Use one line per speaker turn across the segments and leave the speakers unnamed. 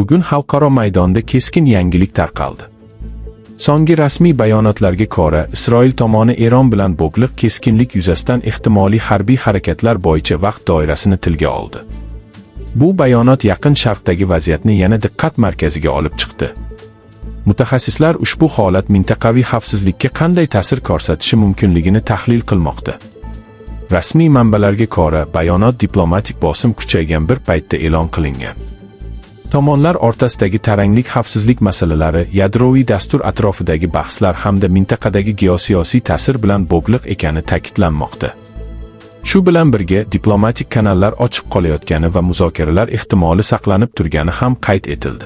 Bugun xalqaro maydonda keskin yangilik tarqaldi. So'nggi rasmiy bayonotlarga ko'ra, Isroil tomoni Eron bilan bog'liq keskinlik yuzasidan ehtimoliy harbiy harakatlar bo'yicha vaqt doirasini tilga oldi. Bu bayonot Yaqin Sharqdagi vaziyatni yana diqqat markaziga olib chiqdi. Mutaxassislar ushbu holat mintaqaviy xavfsizlikka qanday ta'sir ko'rsatishi mumkinligini tahlil qilmoqda. Rasmiy manbalarga ko'ra, bayonot diplomatik bosim kuchaygan bir paytda e'lon qilingan. Tomonlar o'rtasidagi taranglik xavfsizlik masalalari, yadroviy dastur atrofidagi bahslar hamda mintaqadagi geosiyosiy ta'sir bilan bog'liq ekani ta'kidlanmoqda. Shu bilan birga diplomatik kanallar ochiq qolayotgani va muzokaralar ehtimoli saqlanib turgani ham qayd etildi.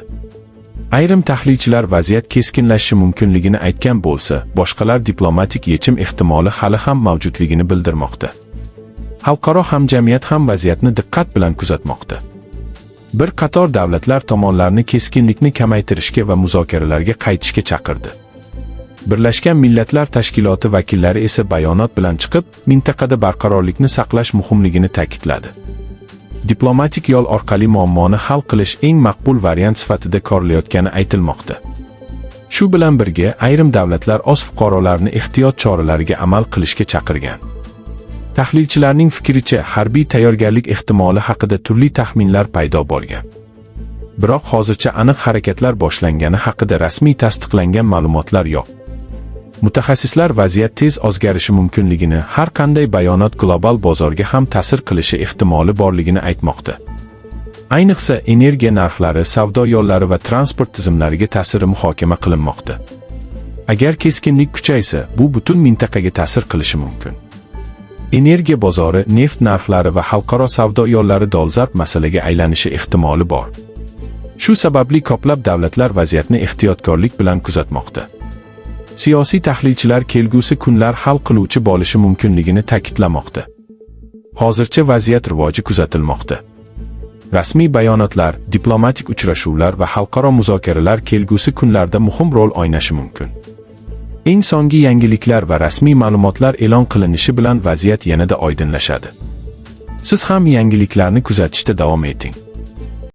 Ayrim tahlilchilar vaziyat keskinlashishi mumkinligini aytgan bo'lsa, boshqalar diplomatik yechim ehtimoli hali ham mavjudligini bildirmoqda. Xalqaro hamjamiyat ham vaziyatni diqqat bilan kuzatmoqda. Bir qator davlatlar tomonlarni keskinlikni kamaytirishga va muzokaralarga qaytishga chaqirdi. Birlashgan Millatlar Tashkiloti vakillari esa bayonot bilan chiqib, mintaqada barqarorlikni saqlash muhimligini ta'kidladi. Diplomatik yo'l orqali muammoni hal qilish eng maqbul variant sifatida ko'rilayotgani aytilmoqda. Shu bilan birga, ayrim davlatlar o'z fuqarolarini ehtiyot choralariga amal qilishga chaqirgan. Tahlilchilarning fikricha, harbiy tayyorgarlik ehtimoli haqida turli taxminlar paydo bo'lgan. Biroq hozircha aniq harakatlar boshlangani haqida rasmiy tasdiqlangan ma'lumotlar yo'q. Mutaxassislar vaziyat tez o'zgarishi mumkinligini, har qanday bayonot global bozorga ham ta'sir qilishi ehtimoli borligini aytmoqda. Ayniqsa, energiya narxlari, savdo yo'llari va transport tizimlariga ta'siri muhokama qilinmoqda. Agar keskinlik kuchaysa, bu butun mintaqaga ta'sir qilishi mumkin. Energiya bozori, neft narxlari va xalqaro savdo yo'llari dolzarb masalaga aylanishi ehtimoli bor. Shu sababli ko'plab davlatlar vaziyatni ehtiyotkorlik bilan kuzatmoqda. Siyosiy tahlilchilar kelgusi kunlar hal qiluvchi bo'lishi mumkinligini ta'kidlamoqda. Hozircha vaziyat rivoji kuzatilmoqda. Rasmiy bayonotlar, diplomatik uchrashuvlar va xalqaro muzokaralar kelgusi kunlarda muhim rol o'ynashi mumkin. Eng so'nggi yangiliklar va rasmiy ma'lumotlar e'lon qilinishi bilan vaziyat yanada oydinlashadi. Siz ham yangiliklarni kuzatishda davom eting.